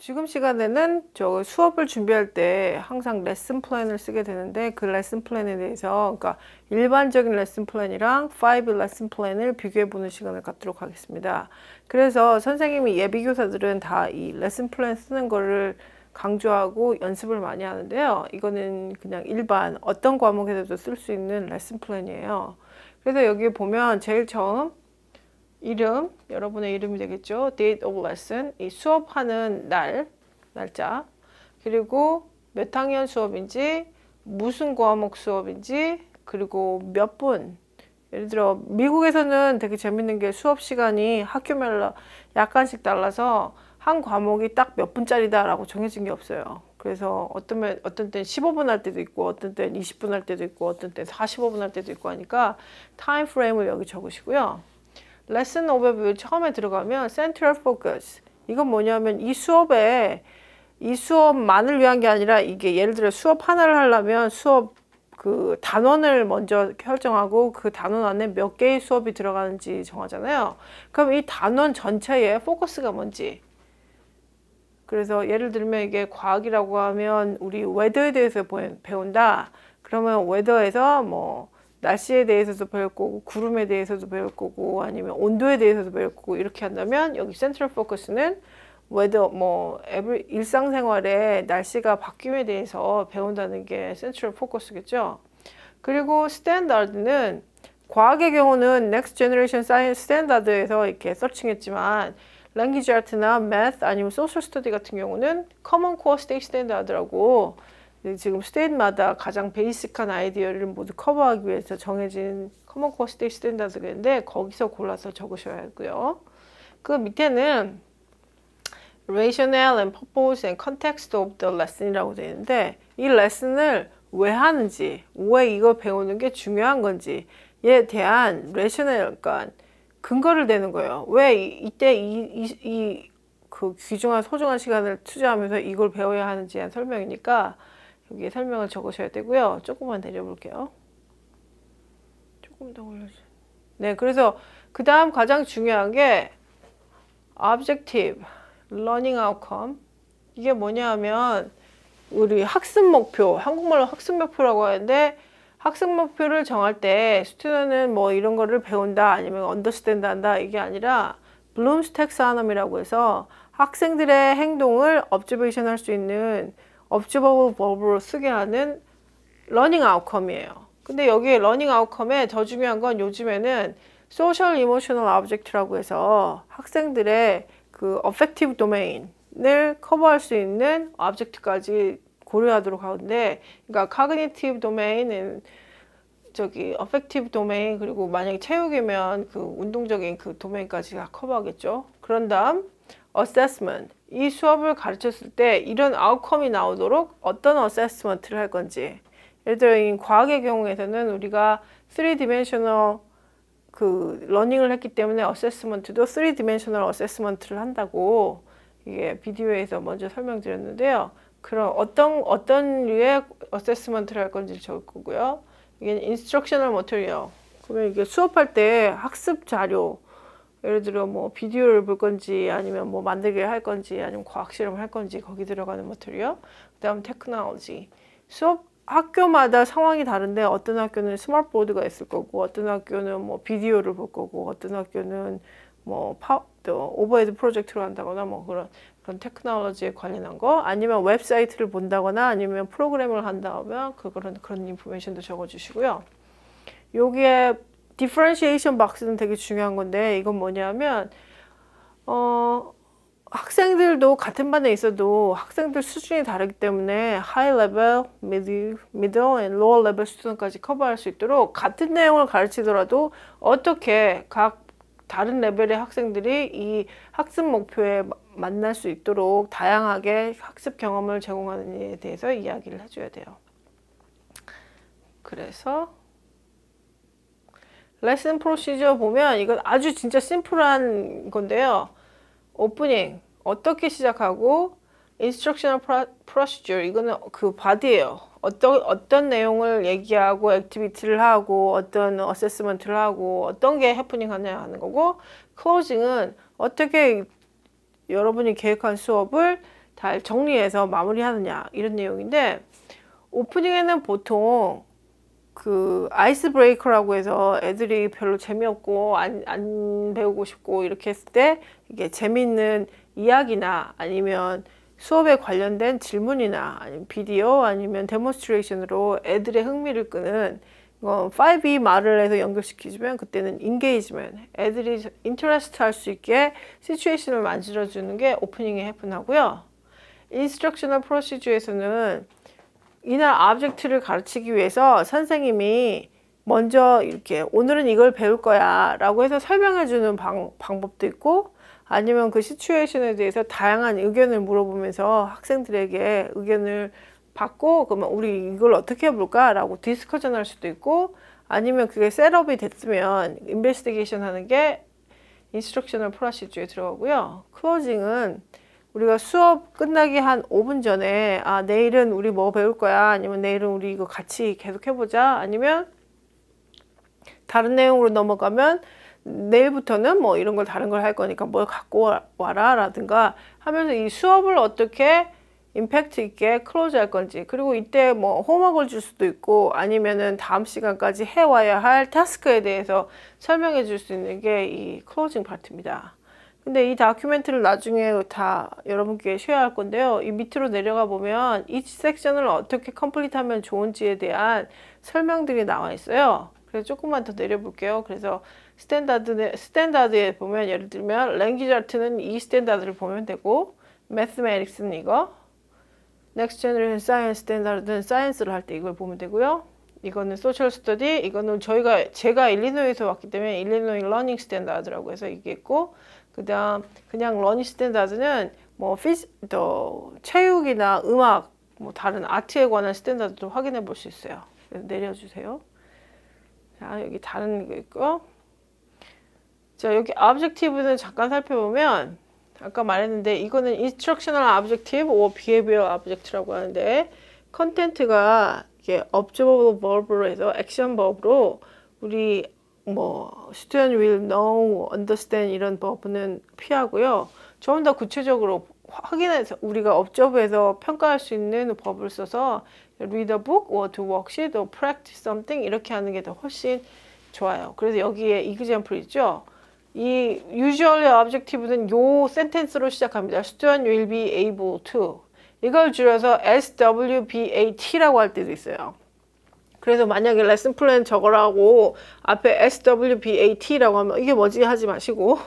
지금 시간에는 저 수업을 준비할 때 항상 레슨 플랜을 쓰게 되는데 그 레슨 플랜에 대해서 그러니까 일반적인 레슨 플랜이랑 5 레슨 플랜을 비교해 보는 시간을 갖도록 하겠습니다. 그래서 선생님이 예비 교사들은 다 이 레슨 플랜 쓰는 거를 강조하고 연습을 많이 하는데요. 이거는 그냥 일반 어떤 과목에서도 쓸 수 있는 레슨 플랜이에요. 그래서 여기 보면 제일 처음 이름, 여러분의 이름이 되겠죠. Date of lesson, 이 수업하는 날짜, 그리고 몇 학년 수업인지, 무슨 과목 수업인지, 그리고 몇 분. 예를 들어 미국에서는 되게 재밌는 게 수업 시간이 학교별로 약간씩 달라서 한 과목이 딱 몇 분짜리다 라고 정해진 게 없어요. 그래서 어떤 때는 15분 할 때도 있고 어떤 때는 20분 할 때도 있고 어떤 때는 45분 할 때도 있고 하니까 타임 프레임을 여기 적으시고요. 레슨 오버뷰 처음에 들어가면 Central Focus, 이건 뭐냐면 이 수업만을 위한 게 아니라 이게 예를 들어 수업 하나를 하려면 수업 그 단원을 먼저 설정하고 그 단원 안에 몇 개의 수업이 들어가는지 정하잖아요. 그럼 이 단원 전체의 포커스가 뭔지, 그래서 예를 들면 이게 과학이라고 하면 우리 웨더에 대해서 배운다. 그러면 웨더에서 뭐 날씨에 대해서도 배울 거고 구름에 대해서도 배울 거고 아니면 온도에 대해서도 배울 거고 이렇게 한다면 여기 센트럴 포커스는 웨더 뭐 일상생활에 날씨가 바뀜에 대해서 배운다는 게 센트럴 포커스겠죠. 그리고 스탠다드는 과학의 경우는 넥스트 제너레이션 사이언스 스탠다드에서 이렇게 서칭했지만 랭귀지 아트나 매스 아니면 소셜 스터디 같은 경우는 커먼 코어 스테이트 스탠다드라고 지금 스테이트마다 가장 베이직한 아이디어를 모두 커버하기 위해서 정해진 커먼 코어 스테이트 스탠다드가 있는데 거기서 골라서 적으셔야 하고요. 그 밑에는 rationale and purpose and context of the lesson이라고 되어 있는데 이 레슨을 왜 하는지, 왜 이거 배우는 게 중요한 건지에 대한 rationale, 그러니까 근거를 대는 거예요. 왜 이때 그 귀중한 소중한 시간을 투자하면서 이걸 배워야 하는지에 대한 설명이니까 여기에 설명을 적으셔야 되고요. 조금만 내려볼게요. 조금 더 올려주세요. 네, 그래서 그 다음 가장 중요한 게 objective, learning outcome. 이게 뭐냐 하면 우리 학습 목표, 한국말로 학습 목표라고 하는데 학습 목표를 정할 때 스튜던트는 뭐 이런 거를 배운다 아니면 언더스탠드 한다 이게 아니라 블룸스 텍사оном이라고 해서 학생들의 행동을 observation 할 수 있는 observable verb로 쓰게 하는 learning outcome이에요. 근데 여기 learning outcome에 더 중요한 건 요즘에는 social emotional object라고 해서 학생들의 그 affective domain을 커버할 수 있는 object까지 고려하도록 하는데, 그러니까 cognitive domain은 저기 affective domain 그리고 만약에 체육이면 그 운동적인 그 도메인까지 다 커버하겠죠. 그런 다음 assessment, 이 수업을 가르쳤을 때 이런 아웃컴이 나오도록 어떤 어세스먼트를 할 건지. 예를 들어 이 과학의 경우에서는 우리가 3디멘셔널 그 러닝을 했기 때문에 어세스먼트도 3디멘셔널 어세스먼트를 한다고 이게 비디오에서 먼저 설명드렸는데요. 그럼 어떤 류의 어세스먼트를 할 건지 적을 거고요. 이게 인스트럭셔널 머티리얼. 그러면 이게 수업할 때 학습 자료, 예를 들어 뭐 비디오를 볼 건지 아니면 뭐 만들기를 할 건지 아니면 과학 실험을 할 건지 거기 들어가는 머티리얼. 그다음 테크놀로지. 수업 학교마다 상황이 다른데 어떤 학교는 스마트보드가 있을 거고 어떤 학교는 뭐 비디오를 볼 거고 어떤 학교는 뭐 오버헤드 프로젝트로 한다거나 뭐 그런 테크놀로지에 관련한 거 아니면 웹사이트를 본다거나 아니면 프로그램을 한다면 그런 인포메이션도 적어주시고요. 여기에 differentiation box는 되게 중요한 건데 이건 뭐냐면 학생들도 같은 반에 있어도 학생들 수준이 다르기 때문에 high level, middle and lower level 수준까지 커버할 수 있도록 같은 내용을 가르치더라도 어떻게 각 다른 레벨의 학생들이 이 학습 목표에 만날 수 있도록 다양하게 학습 경험을 제공하는지에 대해서 이야기를 해줘야 돼요. 그래서 레슨 프로시저 보면 이건 아주 진짜 심플한 건데요. 오프닝 어떻게 시작하고 인스트럭셔널 프로시저 이거는 그 바디예요. 어떤 내용을 얘기하고 액티비티를 하고 어떤 어세스먼트를 하고 어떤 게 해프닝 하냐 하는 거고 클로징은 어떻게 여러분이 계획한 수업을 잘 정리해서 마무리하느냐 이런 내용인데, 오프닝에는 보통 그 아이스 브레이커라고 해서 애들이 별로 재미없고 안 배우고 싶고 이렇게 했을 때 이게 재미있는 이야기나 아니면 수업에 관련된 질문이나 아니면 비디오 아니면 데몬스트레이션으로 애들의 흥미를 끄는 5E 말을 해서 연결시키면 그때는 인게이지먼트, 애들이 인터레스트 할 수 있게 시츄에이션을 만들어주는 게 오프닝에 해픈하고요. 인스트럭셔널 프로시저에서는 이날 오브젝트를 가르치기 위해서 선생님이 먼저 이렇게 오늘은 이걸 배울 거야 라고 해서 설명해 주는 방법도 있고, 아니면 그 시츄에이션에 대해서 다양한 의견을 물어보면서 학생들에게 의견을 받고, 그러면 우리 이걸 어떻게 해볼까 라고 디스커션 할 수도 있고, 아니면 그게 셋업이 됐으면 인베스티게이션 하는 게 인스트럭셔널 프로시저에 들어가고요. 클로징은 우리가 수업 끝나기 한 5분 전에 내일은 우리 뭐 배울 거야, 아니면 내일은 우리 이거 같이 계속 해보자, 아니면 다른 내용으로 넘어가면 내일부터는 뭐 이런 걸 다른 걸 할 거니까 뭘 갖고 와라 라든가 하면서 이 수업을 어떻게 임팩트 있게 클로즈 할 건지, 그리고 이때 뭐 홈워크를 줄 수도 있고 아니면은 다음 시간까지 해와야 할 타스크에 대해서 설명해 줄 수 있는 게 이 클로징 파트입니다. 근데 이 다큐멘트를 나중에 다 여러분께 쉐어할 건데요. 이 밑으로 내려가 보면 each 섹션을 어떻게 컴플리트하면 좋은지에 대한 설명들이 나와 있어요. 그래서 조금만 더 내려볼게요. 그래서 스탠다드에 보면 예를 들면 랭귀지 아트는 이 스탠다드를 보면 되고, 매스매틱스는 이거, 넥스트 제너레이션 사이언스 스탠다드는 사이언스를 할 때 이걸 보면 되고요. 이거는 소셜 스터디, 이거는 제가 일리노이에서 왔기 때문에 일리노이 러닝 스탠다드라고 해서 이게 있고, 그다음 그냥 러닝 스탠다드는 뭐 체육이나 음악, 뭐 다른 아트에 관한 스탠다드도 확인해 볼 수 있어요. 그래서 내려주세요. 자, 여기 다른 게 있고, 자, 여기 objective는 잠깐 살펴보면 아까 말했는데 이거는 instructional objective or behavioral object라고 하는데, 컨텐츠가 이게 observable verb로 해서 액션 verb로 우리 뭐 student will know, understand 이런 버브는 피하고요. 좀 더 구체적으로 확인해서 우리가 observe해서 평가할 수 있는 버브를 써서 read a book or do worksheet or practice something 이렇게 하는 게 더 훨씬 좋아요. 그래서 여기에 example 있죠. 이 usually objective는 요 센텐스로 시작합니다. student will be able to. 이걸 줄여서 SWBAT라고 할 때도 있어요. 그래서 만약에 레슨 플랜 적으라고 앞에 SWBAT라고 하면 이게 뭐지 하지 마시고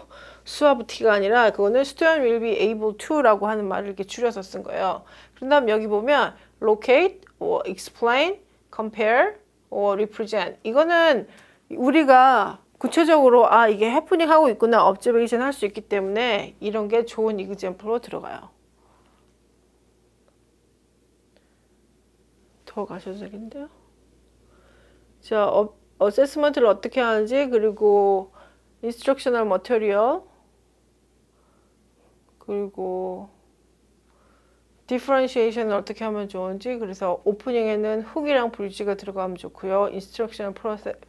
수업 T가 아니라 그거는 student will be able to라고 하는 말을 이렇게 줄여서 쓴 거예요. 그런 다음 여기 보면 locate or explain, compare or represent. 이거는 우리가 구체적으로 이게 해프닝 하고 있구나 observation 할 수 있기 때문에 이런 게 좋은 example로 들어가요. 더 가셔도 되겠는데요. 자, 어세스먼트를 어떻게 하는지, 그리고 인스트럭셔널 머터리얼, 그리고 디퍼런시에이션을 어떻게 하면 좋은지, 그래서 오프닝에는 훅이랑 브리지가 들어가면 좋고요. 인스트럭션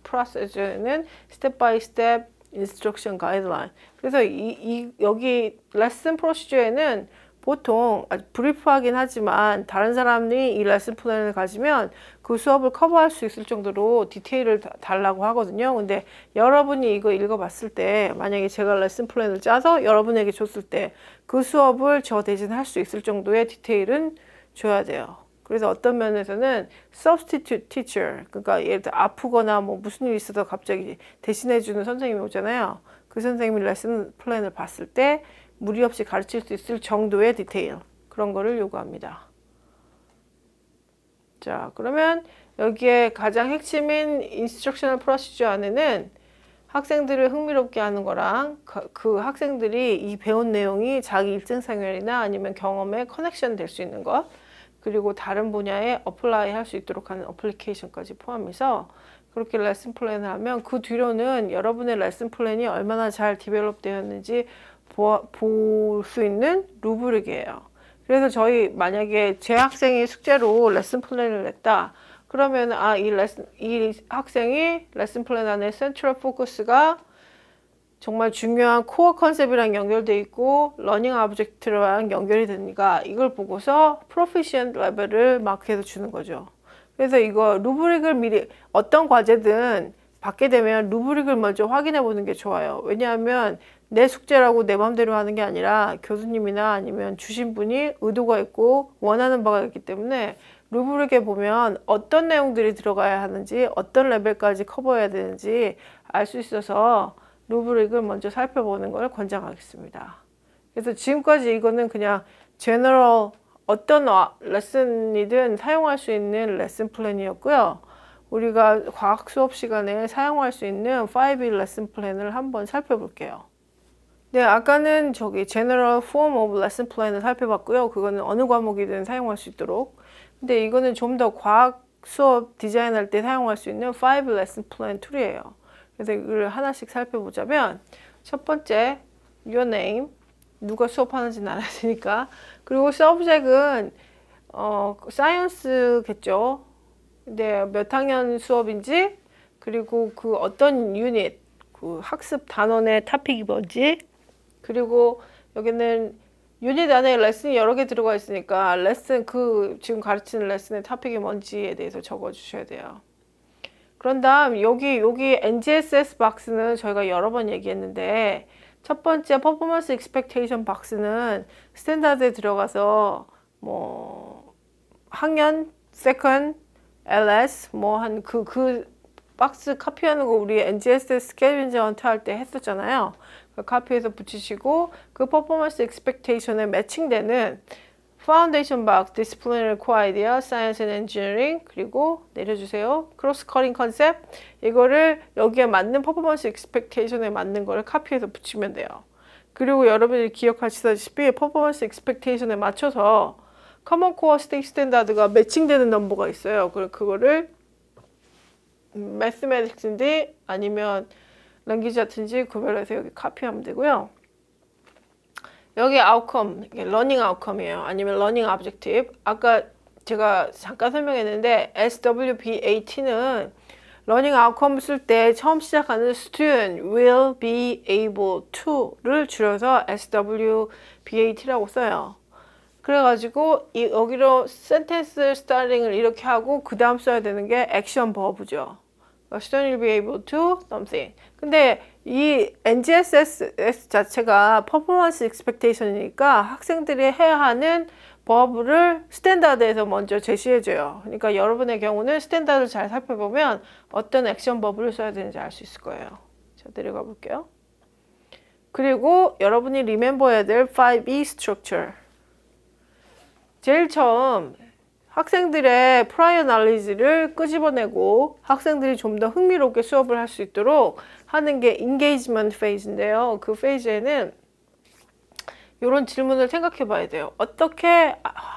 프로세스는 스텝 바이 스텝 인스트럭션 가이드라인. 그래서 여기 레슨 프로시저에는 보통 아주 브리프하긴 하지만 다른 사람이 이 레슨 플랜을 가지면 그 수업을 커버할 수 있을 정도로 디테일을 달라고 하거든요. 근데 여러분이 이거 읽어봤을 때 만약에 제가 레슨 플랜을 짜서 여러분에게 줬을 때 그 수업을 저 대신 할 수 있을 정도의 디테일은 줘야 돼요. 그래서 어떤 면에서는 substitute teacher, 그러니까 예를 들어 아프거나 뭐 무슨 일이 있어서 갑자기 대신해주는 선생님이 오잖아요. 그 선생님이 레슨 플랜을 봤을 때 무리 없이 가르칠 수 있을 정도의 디테일, 그런 거를 요구합니다. 자, 그러면 여기에 가장 핵심인 인스트럭셔널 프로시저 안에는 학생들을 흥미롭게 하는 거랑 그 학생들이 이 배운 내용이 자기 일상생활이나 아니면 경험에 커넥션 될 수 있는 것, 그리고 다른 분야에 어플라이 할 수 있도록 하는 어플리케이션까지 포함해서 그렇게 레슨 플랜을 하면 그 뒤로는 여러분의 레슨 플랜이 얼마나 잘 디벨롭 되었는지 볼 수 있는 루브릭이에요. 그래서 저희 만약에 제 학생이 숙제로 레슨 플랜을 냈다. 그러면 이 학생이 레슨 플랜 안에 센트럴 포커스가 정말 중요한 코어 컨셉이랑 연결돼 있고 러닝 오브젝트랑 연결이 되니까 이걸 보고서 프로피션트 레벨을 마크해서 주는 거죠. 그래서 이거 루브릭을 미리 어떤 과제든 받게 되면 루브릭을 먼저 확인해 보는 게 좋아요. 왜냐하면 내 숙제라고 내 마음대로 하는 게 아니라 교수님이나 아니면 주신 분이 의도가 있고 원하는 바가 있기 때문에 루브릭에 보면 어떤 내용들이 들어가야 하는지 어떤 레벨까지 커버해야 되는지 알 수 있어서 루브릭을 먼저 살펴보는 걸 권장하겠습니다. 그래서 지금까지 이거는 그냥 제너럴 어떤 레슨이든 사용할 수 있는 레슨 플랜이었고요. 우리가 과학 수업 시간에 사용할 수 있는 5일 레슨 플랜을 한번 살펴볼게요. 네, 아까는 General Form of Lesson Plan을 살펴봤고요. 그거는 어느 과목이든 사용할 수 있도록. 근데 이거는 좀 더 과학 수업 디자인할 때 사용할 수 있는 5 Lesson Plan 툴이에요. 그래서 이걸 하나씩 살펴보자면 첫 번째, Your Name. 누가 수업하는지는 알아야 되니까. 그리고 Subject은 Science겠죠. 근데 몇 학년 수업인지, 그리고 그 어떤 유닛, 그 학습 단원의 토픽이 뭔지, 그리고 여기는 유닛 안에 레슨이 여러 개 들어가 있으니까 레슨 지금 가르치는 레슨의 토픽이 뭔지에 대해서 적어 주셔야 돼요. 그런 다음 여기 NGSS 박스는 저희가 여러 번 얘기했는데 첫 번째 퍼포먼스 익스펙테이션 박스는 스탠다드에 들어가서 뭐 학년, 세컨, LS 뭐 한 그 박스 카피하는 거 우리 NGSS 스케줄인지 헌트 할 때 했었잖아요. 그 카피해서 붙이시고 그 퍼포먼스 익스펙테이션에 매칭되는 파운데이션 박스, 디스플레이너리 코어 아이디어, 사이언스 앤 엔지니어링 그리고 내려주세요. 크로스 커링 컨셉 이거를 여기에 맞는 퍼포먼스 익스펙테이션에 맞는 거를 카피해서 붙이면 돼요. 그리고 여러분이 기억하시다시피 퍼포먼스 익스펙테이션에 맞춰서 커먼 코어 스테이지 스탠다드가 매칭되는 넘버가 있어요. 그거를 매스매틱스인지 아니면 랭귀지 같은지 구별해서 여기 카피하면 되고요. 여기 아웃컴, 러닝 아웃컴이에요. 아니면 러닝 오브젝티브. 아까 제가 잠깐 설명했는데 SWBAT는 러닝 아웃컴 쓸 때 처음 시작하는 student will be able to를 줄여서 SWBAT라고 써요. 그래가지고 여기로 센텐스 스타팅을 이렇게 하고 그 다음 써야 되는 게 액션 버브죠. Student will be able to something. 근데 이 NGSS 자체가 퍼포먼스 익스펙테이션이니까 학생들이 해야 하는 버브를 스탠다드에서 먼저 제시해줘요. 그러니까 여러분의 경우는 스탠다드를 잘 살펴보면 어떤 액션 버브를 써야 되는지 알 수 있을 거예요. 자, 내려가 볼게요. 그리고 여러분이 리멤버해야 될 5E structure. 제일 처음 학생들의 프라이어 날리지를 끄집어내고 학생들이 좀 더 흥미롭게 수업을 할 수 있도록 하는 게 engagement phase인데요. 그 페이지에는 이런 질문을 생각해 봐야 돼요. 어떻게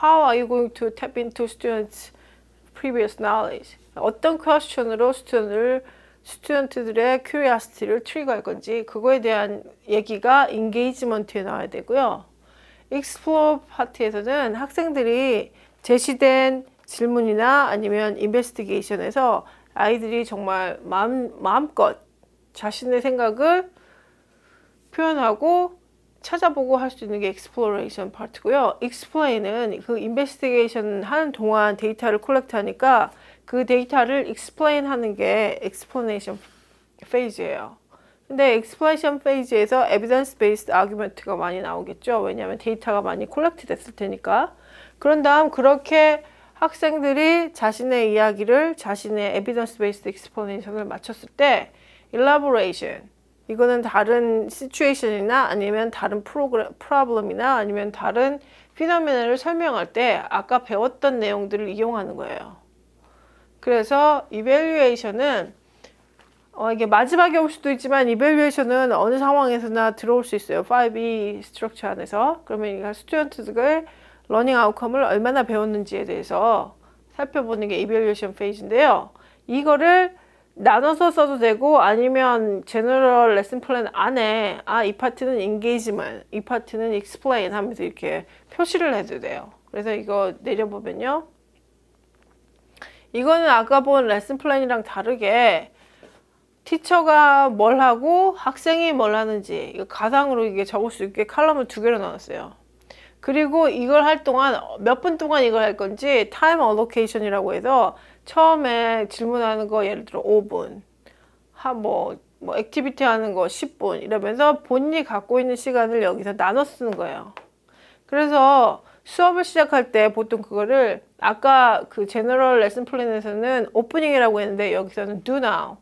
How are you going to tap into students' previous knowledge? 어떤 퀘스천으로 스튜던트들의 curiosity를 트리거할 건지 그거에 대한 얘기가 engagement에 나와야 되고요. explore 파트에서는 학생들이 제시된 질문이나 아니면 인베스티게이션에서 아이들이 정말 마음껏 자신의 생각을 표현하고 찾아보고 할 수 있는 게 exploration 파트고요. explain은 그 인베스티게이션 하는 동안 데이터를 콜렉트 하니까 그 데이터를 explain 하는 게 explanation 페이지예요. 근데 explanation 페이지에서 evidence based argument가 많이 나오겠죠. 왜냐하면 데이터가 많이 콜렉트 됐을 테니까. 그런 다음 그렇게 학생들이 자신의 이야기를 자신의 evidence based explanation을 마쳤을 때 elaboration 이거는 다른 situation이나 아니면 다른 problem이나 아니면 다른 phenomenal을 설명할 때 아까 배웠던 내용들을 이용하는 거예요. 그래서 evaluation은 이게 마지막에 올 수도 있지만 evaluation은 어느 상황에서나 들어올 수 있어요. 5E structure 안에서. 그러면 스튜던트들 러닝 아웃컴을 얼마나 배웠는지에 대해서 살펴보는 게 evaluation 페이지인데요. 이거를 나눠서 써도 되고 아니면 제너럴 레슨 플랜 안에 이 파트는 engagement, 이 파트는 explain 하면서 이렇게 표시를 해도 돼요. 그래서 이거 내려보면요. 이거는 아까 본 레슨 플랜이랑 다르게 티처가 뭘 하고 학생이 뭘 하는지 이거 가상으로 이게 적을 수 있게 칼럼을 2개로 나눴어요. 그리고 이걸 할 동안 몇 분 동안 이걸 할 건지 타임 어로케이션이라고 해서 처음에 질문하는 거 예를 들어 5분, 뭐 액티비티 하는 거 10분 이러면서 본인이 갖고 있는 시간을 여기서 나눠 쓰는 거예요. 그래서 수업을 시작할 때 보통 그거를 아까 그 제너럴 레슨 플랜에서는 오프닝이라고 했는데 여기서는 do now.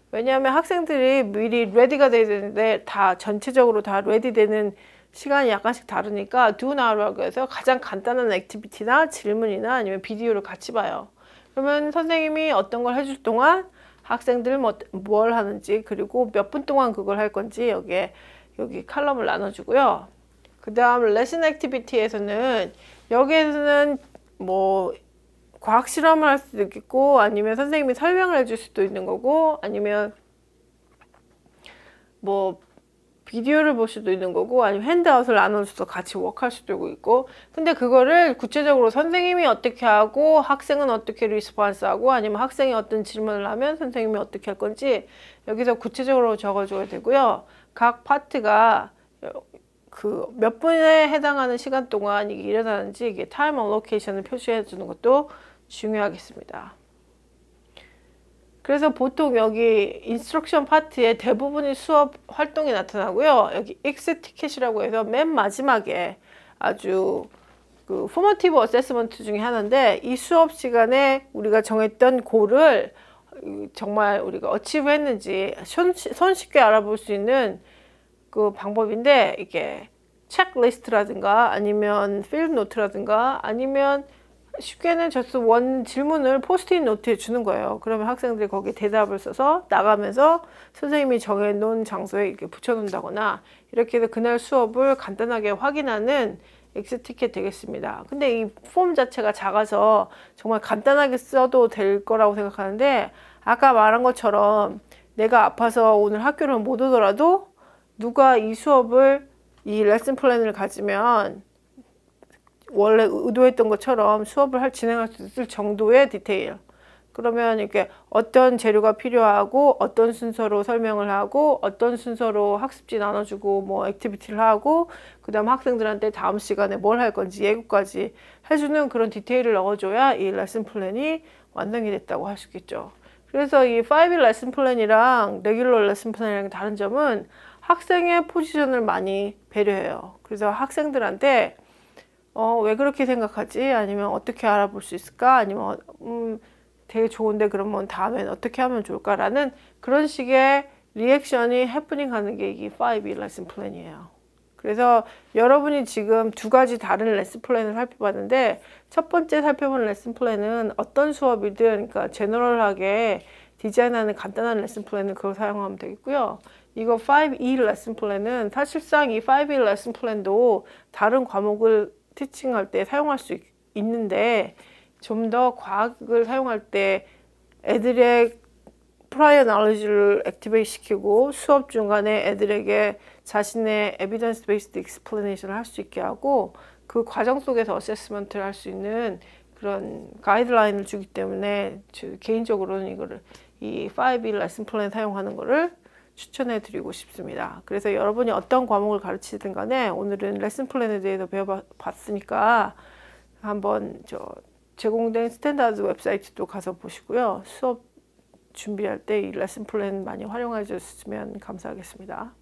왜냐하면 학생들이 미리 레디가 돼야 되는데 다 전체적으로 다 레디 되는 시간이 약간씩 다르니까 do now라고 해서 가장 간단한 액티비티나 질문이나 아니면 비디오를 같이 봐요. 그러면 선생님이 어떤 걸 해줄 동안 학생들 뭘 하는지 그리고 몇 분 동안 그걸 할 건지 여기 칼럼을 나눠주고요. 그 다음 레슨 액티비티에서는 여기에서는 뭐 과학 실험을 할 수도 있겠고 아니면 선생님이 설명을 해줄 수도 있는 거고 아니면 뭐 비디오를 볼 수도 있는 거고 아니면 핸드아웃을 나눠줘서 같이 워크할 수도 있고 근데 그거를 구체적으로 선생님이 어떻게 하고 학생은 어떻게 리스폰스하고 아니면 학생이 어떤 질문을 하면 선생님이 어떻게 할 건지 여기서 구체적으로 적어줘야 되고요. 각 파트가 그 몇 분에 해당하는 시간 동안 이게 일어나는지 이게 타임 어로케이션을 표시해 주는 것도 중요하겠습니다. 그래서 보통 여기 인스트럭션 파트에 대부분의 수업 활동이 나타나고요. 여기 익스 티켓이라고 해서 맨 마지막에 아주 그 포머티브 어세스먼트 중에 하나인데 이 수업 시간에 우리가 정했던 골을 정말 우리가 어치브 했는지 손쉽게 알아볼 수 있는 그 방법인데 이게 체크리스트라든가 아니면 필드 노트라든가 아니면 쉽게는 저스 원 질문을 포스트잇 노트에 주는 거예요. 그러면 학생들이 거기에 대답을 써서 나가면서 선생님이 정해놓은 장소에 이렇게 붙여놓는다거나 이렇게 해서 그날 수업을 간단하게 확인하는 엑스티켓 되겠습니다. 근데 이 폼 자체가 작아서 정말 간단하게 써도 될 거라고 생각하는데 아까 말한 것처럼 내가 아파서 오늘 학교를 못 오더라도 누가 이 수업을 이 레슨 플랜을 가지면 원래 의도했던 것처럼 수업을 진행할 수 있을 정도의 디테일 그러면 이렇게 어떤 재료가 필요하고 어떤 순서로 설명을 하고 어떤 순서로 학습지 나눠주고 뭐 액티비티를 하고 그 다음 학생들한테 다음 시간에 뭘 할 건지 예고까지 해주는 그런 디테일을 넣어줘야 이 레슨 플랜이 완성이 됐다고 할 수 있겠죠. 그래서 이 5일 레슨 플랜이랑 레귤러 레슨 플랜이랑 다른 점은 학생의 포지션을 많이 배려해요. 그래서 학생들한테 왜 그렇게 생각하지? 아니면 어떻게 알아볼 수 있을까? 아니면 되게 좋은데 그러면 다음엔 어떻게 하면 좋을까라는 그런 식의 리액션이 해프닝하는 게 이 5일 레슨 플랜이에요. 그래서 여러분이 지금 2가지 다른 레슨 플랜을 살펴봤는데 첫 번째 살펴본 레슨 플랜은 어떤 수업이든 그러니까 제너럴하게 디자인하는 간단한 레슨 플랜을 그걸 사용하면 되겠고요. 이거 5일 레슨 플랜은 사실상 이 5일 레슨 플랜도 다른 과목을 티칭할 때 사용할 수 있는데 좀 더 과학을 사용할 때 애들의 프라이어 knowledge를 액티베이트 시키고 수업 중간에 애들에게 자신의 evidence based explanation을 할 수 있게 하고 그 과정 속에서 어세스먼트를 할 수 있는 그런 가이드라인을 주기 때문에 개인적으로는 이거를 이 5일 레슨 플랜 사용하는 거를 추천해 드리고 싶습니다. 그래서 여러분이 어떤 과목을 가르치든 간에 오늘은 레슨 플랜에 대해서 배워봤으니까 한번 제공된 스탠다드 웹사이트도 가서 보시고요. 수업 준비할 때 이 레슨 플랜 많이 활용해 주셨으면 감사하겠습니다.